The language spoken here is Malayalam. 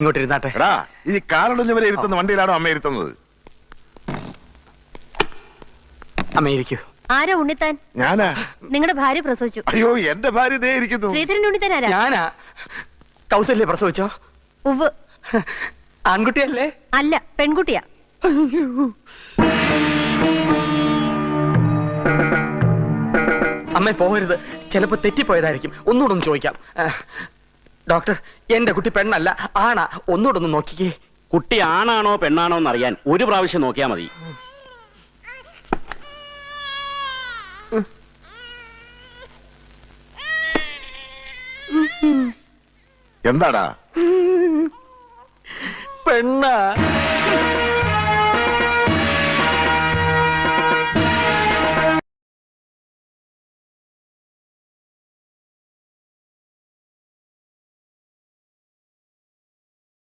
ഇങ്ങോട്ട് ഇരുന്നാട്ടെ. എടാ, ഈ കാലൊടിഞ്ഞവരെ ഇരുത്തുന്ന വണ്ടിയിലാണോ അമ്മ ഇരുത്തുന്നത്? അമ്മയിരിക്കൂ. ആരാ ഉണ്ണിത്താൻ? ഞാനാ. നിങ്ങളുടെ ഭാര്യ പ്രസവിച്ചു. അയ്യോ, എന്റെ ഭാര്യ ഇതേ ഇരിക്കുന്നു. ശ്രീധരൻ ഉണ്ണിത്താൻ ആരാ? ഞാനാ. കൗസല്യ പ്രസവിച്ചോ? ഉവ്. ആൺകുട്ടിയല്ലേ? അല്ല, പെൺകുട്ടിയാ. അമ്മ പോകരുത്, ചിലപ്പോ തെറ്റിപ്പോയതായിരിക്കും. ഒന്നുകൂടെ ഒന്ന് ചോദിക്കാം. ഡോക്ടർ, എന്റെ കുട്ടി പെണ്ണല്ല, ആണാ? ഒന്നുകൂടെ ഒന്ന് നോക്കിക്കേ. കുട്ടി ആണാണോ പെണ്ണാണോ എന്നറിയാൻ ഒരു പ്രാവശ്യം നോക്കിയാ മതി. എന്താടാ? പെണ്ണ.